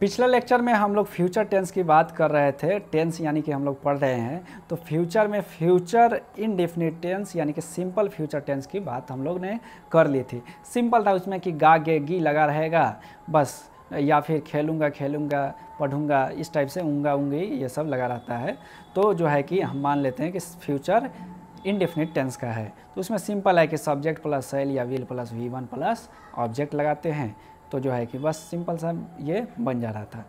पिछले लेक्चर में हम लोग फ्यूचर टेंस की बात कर रहे थे। टेंस यानी कि हम लोग पढ़ रहे हैं, तो फ्यूचर में फ्यूचर इनडेफिनिट टेंस यानी कि सिंपल फ्यूचर टेंस की बात हम लोग ने कर ली थी। सिंपल था उसमें कि गा गे गी लगा रहेगा बस, या फिर खेलूँगा खेलूँगा पढ़ूँगा इस टाइप से ऊँगा ऊँगी ये सब लगा रहता है। तो जो है कि हम मान लेते हैं कि फ्यूचर इनडेफिनिट टेंस का है, तो उसमें सिंपल है कि सब्जेक्ट प्लस सेल या will plus V1 plus object लगाते हैं, तो जो है कि बस सिंपल सा ये बन जा रहा था।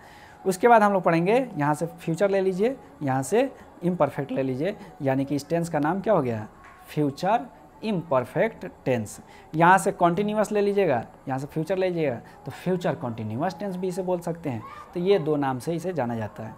उसके बाद हम लोग पढ़ेंगे, यहाँ से फ्यूचर ले लीजिए, यहाँ से इम्परफेक्ट ले लीजिए, यानी कि इस टेंस का नाम क्या हो गया, फ्यूचर इम्परफेक्ट टेंस। यहाँ से कॉन्टिन्यूअस ले लीजिएगा, यहाँ से फ्यूचर ले लीजिएगा, तो फ्यूचर कॉन्टिन्यूअस टेंस भी इसे बोल सकते हैं। तो ये दो नाम से इसे जाना जाता है।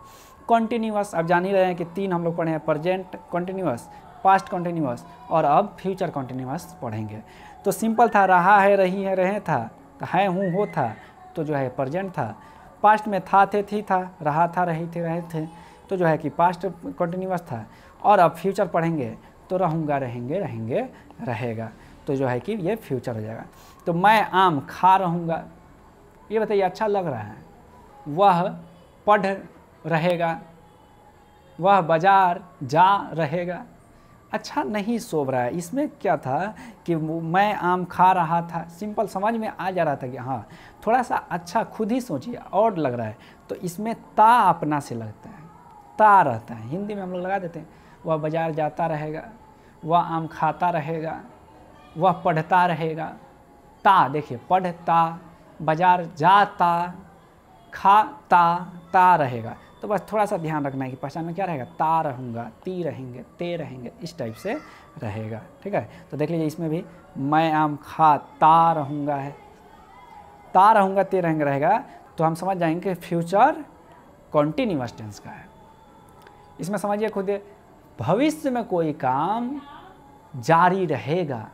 कॉन्टिन्यूअस आप जान ही रहे हैं कि तीन हम लोग पढ़े हैं, प्रेजेंट कॉन्टिन्यूअस, पास्ट कॉन्टिन्यूअस और अब फ्यूचर कॉन्टिन्यूअस पढ़ेंगे। तो सिंपल था, रहा है रही है रहे था, तो है हूँ हो था, तो जो है प्रेजेंट था। पास्ट में था थे थी था, रहा था रही थे रहे थे, तो जो है कि पास्ट कॉन्टिन्यूअस था। और अब फ्यूचर पढ़ेंगे तो रहूँगा रहेंगे रहेंगे रहेगा, तो जो है कि ये फ्यूचर हो जाएगा। तो मैं आम खा रहूँगा, ये बताइए अच्छा लग रहा है। वह पढ़ रहेगा, वह बाजार जा रहेगा, अच्छा नहीं शोभ रहा है। इसमें क्या था कि मैं आम खा रहा था, सिंपल समझ में आ जा रहा था कि हाँ थोड़ा सा अच्छा खुद ही सोचिए और लग रहा है, तो इसमें ता अपना से लगता है, ता रहता है। हिंदी में हम लोग लगा देते हैं, वह बाजार जाता रहेगा, वह आम खाता रहेगा, वह पढ़ता रहेगा। ता देखिए, पढ़ता, बाजार जाता, खाता, ता रहेगा। तो बस थोड़ा सा ध्यान रखना है कि पहचान में क्या रहेगा, ता रहूँगा, ती रहेंगे, ते रहेंगे, इस टाइप से रहेगा। ठीक है, तो देख लीजिए इसमें भी मैं आम खाता रहूँगा है, ता रहूँगा ते रहेंगे रहेगा, तो हम समझ जाएंगे कि फ्यूचर कॉन्टिन्यूअस टेंस का है। इसमें समझिए खुद, भविष्य में कोई काम जारी रहेगा।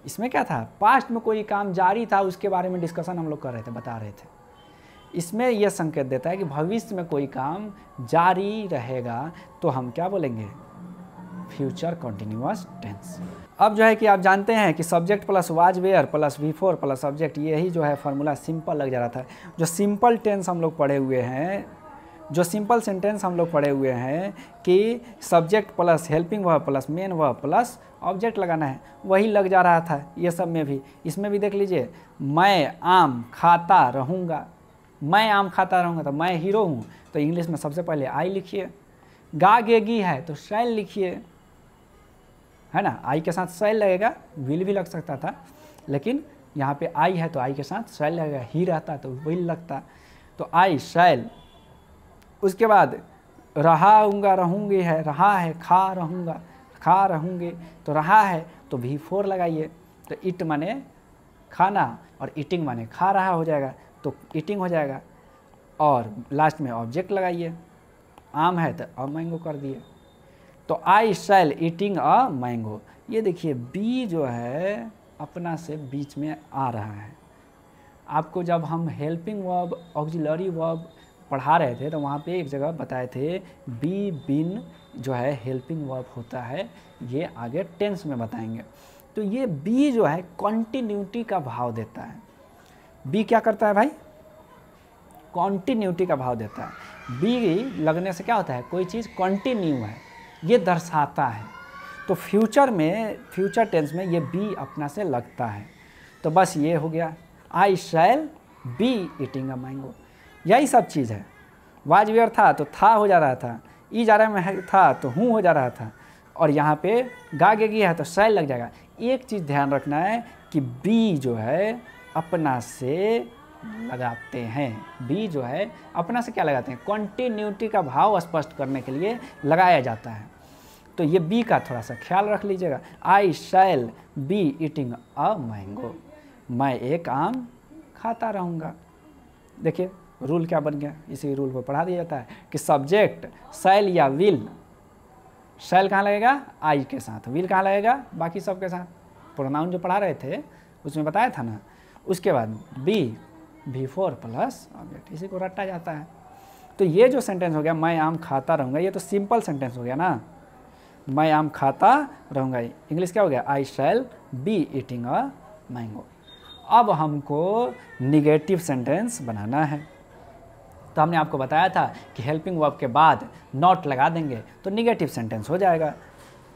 इसमें क्या था, पास्ट में कोई काम जारी था, उसके बारे में डिस्कशन हम लोग कर रहे थे, बता रहे थे। इसमें यह संकेत देता है कि भविष्य में कोई काम जारी रहेगा, तो हम क्या बोलेंगे, फ्यूचर कॉन्टिन्यूअस टेंस। अब जो है कि आप जानते हैं कि subject plus was were plus V4 plus object, यही जो है फॉर्मूला सिंपल लग जा रहा था। जो सिंपल टेंस हम लोग पढ़े हुए हैं, जो सिंपल सेंटेंस हम लोग पढ़े हुए हैं कि subject plus helping verb plus main verb plus object लगाना है, वही लग जा रहा था ये सब में भी। इसमें भी देख लीजिए, मैं आम खाता रहूँगा, मैं आम खाता रहूँगा, तो मैं हीरो हूँ, तो इंग्लिश में सबसे पहले आई लिखिए। गा गेगी है तो शैल लिखिए, है ना, आई के साथ शैल लगेगा, विल भी लग सकता था, लेकिन यहाँ पे आई है तो आई के साथ शैल लगेगा, ही रहता तो विल लगता, तो आई शैल। उसके बाद रहाऊँगा रहूँगी है, रहा है खा रहूँगा, खा रहूँगी, तो रहा है तो V4 लगाइए, तो इट माने खाना और ईटिंग माने खा रहा हो जाएगा, तो ईटिंग हो जाएगा। और लास्ट में ऑब्जेक्ट लगाइए, आम है तो अ मैंगो कर दिए, तो आई शैल ईटिंग अ मैंगो। ये देखिए बी जो है अपना से बीच में आ रहा है। आपको जब हम हेल्पिंग वर्ब ऑक्सिलरी वर्ब पढ़ा रहे थे तो वहाँ पे एक जगह बताए थे बी बिन जो है हेल्पिंग वर्ब होता है, ये आगे टेंस में बताएंगे। तो ये बी जो है कॉन्टिन्यूटी का भाव देता है। बी क्या करता है भाई, कॉन्टिन्यूटी का भाव देता है। बी लगने से क्या होता है, कोई चीज़ कॉन्टिन्यू है, ये दर्शाता है। तो फ्यूचर में, फ्यूचर टेंस में ये बी अपना से लगता है। तो बस ये हो गया, I shall be eating a mango, यही सब चीज़ है। वाज वेयर था तो था हो जा रहा था, ई जा रहा में था तो हूँ हो जा रहा था, और यहाँ पे गा गेगी है तो शैल लग जाएगा। एक चीज़ ध्यान रखना है कि बी जो है अपना से लगाते हैं, बी जो है अपना से क्या लगाते हैं, कॉन्टिन्यूटी का भाव स्पष्ट करने के लिए लगाया जाता है। तो ये बी का थोड़ा सा ख्याल रख लीजिएगा। I shall be eating a mango, मैं एक आम खाता रहूँगा। देखिए रूल क्या बन गया, इसी रूल को पढ़ा दिया जाता है कि सब्जेक्ट शैल या विल, शैल कहाँ लगेगा, आई के साथ, विल कहाँ लगेगा, बाकी सब के साथ। प्रोनाउन जो पढ़ा रहे थे उसमें बताया था ना। उसके बाद बी V4 प्लस ऑब्जेक्ट, इसी को रटा जाता है। तो ये जो सेंटेंस हो गया मैं आम खाता रहूँगा, ये तो सिंपल सेंटेंस हो गया ना, मैं आम खाता रहूँगा। इंग्लिश क्या हो गया, I shall be eating a mango. अब हमको निगेटिव सेंटेंस बनाना है। तो हमने आपको बताया था कि हेल्पिंग वर्ब के बाद नॉट लगा देंगे तो निगेटिव सेंटेंस हो जाएगा।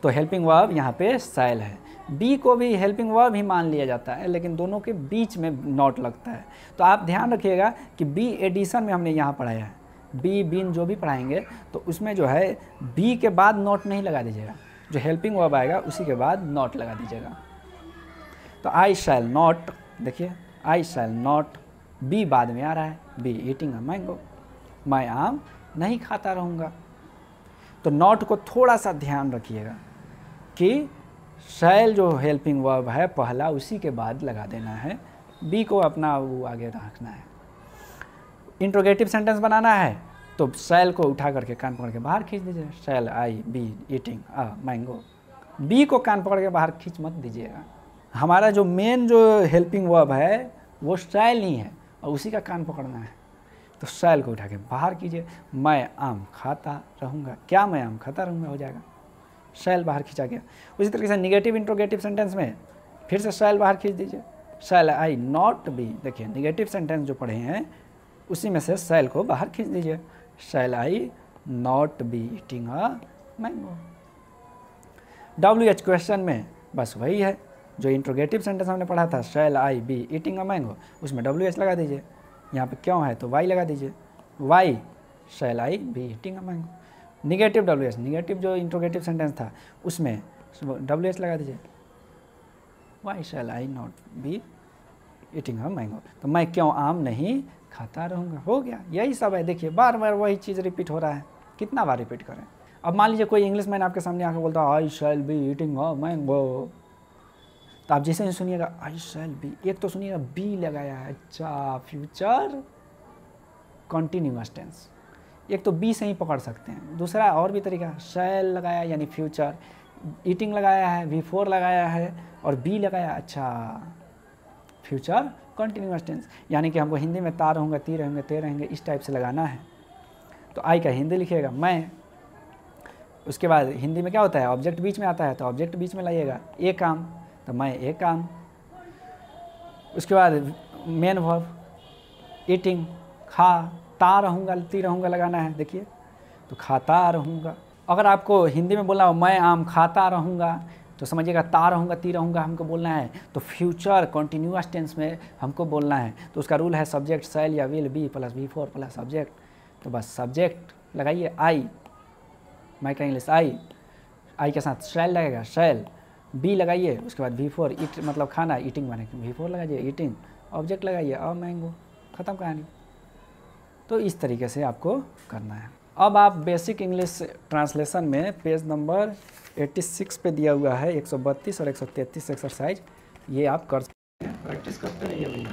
तो हेल्पिंग वर्ब यहाँ पे शैल है। बी को भी हेल्पिंग वर्ब ही मान लिया जाता है, लेकिन दोनों के बीच में नॉट लगता है। तो आप ध्यान रखिएगा कि बी एडिशन में हमने यहाँ पढ़ाया है, बी बीन जो भी पढ़ाएंगे तो उसमें जो है बी के बाद नॉट नहीं लगा दीजिएगा, जो हेल्पिंग वर्ब आएगा उसी के बाद नॉट लगा दीजिएगा। तो आई शैल नॉट, देखिए आई शैल नॉट, बी बाद में आ रहा है, बी ईटिंग अ मैंगो, मैं आम नहीं खाता रहूँगा। तो नॉट को थोड़ा सा ध्यान रखिएगा कि शैल जो हेल्पिंग वर्ब है पहला उसी के बाद लगा देना है, बी को अपना वो आगे रखना है। इंट्रोगेटिव सेंटेंस बनाना है तो शैल को उठा करके कान पकड़ के बाहर खींच दीजिए, shall I be eating a mango. Be को कान पकड़ के बाहर खींच मत दीजिएगा। हमारा जो मेन जो हेल्पिंग वर्ब है वो शैल ही है और उसी का कान पकड़ना है। तो शैल को उठा के बाहर कीजिए, मैं आम खाता रहूँगा, क्या मैं आम खाता रहूँगा हो जाएगा, शैल बाहर खींचा गया। उसी तरीके से निगेटिव इंट्रोगेटिव सेंटेंस में फिर से शैल बाहर खींच दीजिए, शैल आई नॉट बी। देखिए निगेटिव सेंटेंस जो पढ़े हैं उसी में से शैल को बाहर खींच दीजिए, shall I not be eating a mango. WH question में बस वही है जो इंट्रोगेटिव सेंटेंस हमने पढ़ा था, शैल I be eating a mango, उसमें WH लगा दीजिए। यहाँ पे क्यों है तो वाई लगा दीजिए, why shall I be eating a mango. Negative WH, negative जो इंट्रोगेटिव सेंटेंस था उसमें WH लगा दीजिए, why shall I not be eating a mango. तो मैं क्यों आम नहीं खाता रहूँगा, हो गया। यही सब है। देखिए बार बार वही चीज़ रिपीट हो रहा है, कितना बार रिपीट करें। अब मान लीजिए कोई इंग्लिश मैन आपके सामने आकर बोलता है I shall be eating a mango, तो आप जैसे ही सुनिएगा आई शैल बी, एक तो सुनिएगा बी लगाया है, अच्छा फ्यूचर कॉन्टिन्यूअस टेंस, एक तो बी से ही पकड़ सकते हैं। दूसरा और भी तरीका, शैल लगाया यानी फ्यूचर, ईटिंग लगाया है, V4 लगाया है और बी लगाया, अच्छा फ्यूचर कॉन्टिन्यूअस टेंस, यानी कि हमको हिंदी में ता रहूँगा, ती रहेंगे, ते रहेंगे, इस टाइप से लगाना है। तो आई का हिंदी लिखिएगा मैं, उसके बाद हिंदी में क्या होता है ऑब्जेक्ट बीच में आता है तो ऑब्जेक्ट बीच में लाइएगा, एक काम तो मैं एक काम, उसके बाद मेन वर्ब ईटिंग, खा, ता रहूँगा ती रहूँगा लगाना है। देखिए तो खाता रहूँगा। अगर आपको हिंदी में बोलना हो मैं आम खाता रहूँगा तो समझिएगा ता रहूँगा ती रहूँगा हमको बोलना है, तो फ्यूचर कॉन्टिन्यूअस टेंस में हमको बोलना है। तो उसका रूल है सब्जेक्ट शैल या will, be plus V4 plus subject. तो बस सब्जेक्ट लगाइए आई, मैं का इंग्लिश आई, आई के साथ शैल लगेगा, शैल, बी लगाइए, उसके बाद V4 ईट मतलब खाना, ईटिंग बने V4 लगाइए, ईटिंग, ऑब्जेक्ट लगाइए अ मैंगो, ख़त्म कहानी। तो इस तरीके से आपको करना है। अब आप बेसिक इंग्लिश ट्रांसलेशन में पेज नंबर 86 पे दिया हुआ है 132 और 133 एक्सरसाइज, ये आप कर सकते हैं, प्रैक्टिस करते रहिए।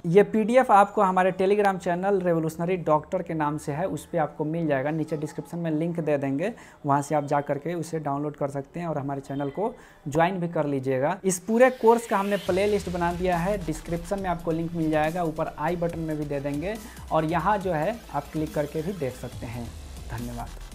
ये PDF आपको हमारे टेलीग्राम चैनल रेवोल्यूशनरी डॉक्टर के नाम से है, उस पर आपको मिल जाएगा, नीचे डिस्क्रिप्शन में लिंक दे देंगे, वहाँ से आप जा करके उसे डाउनलोड कर सकते हैं और हमारे चैनल को ज्वाइन भी कर लीजिएगा। इस पूरे कोर्स का हमने प्ले लिस्ट बना दिया है, डिस्क्रिप्शन में आपको लिंक मिल जाएगा, ऊपर आई बटन में भी दे देंगे और यहाँ जो है आप क्लिक करके भी देख सकते हैं। धन्यवाद।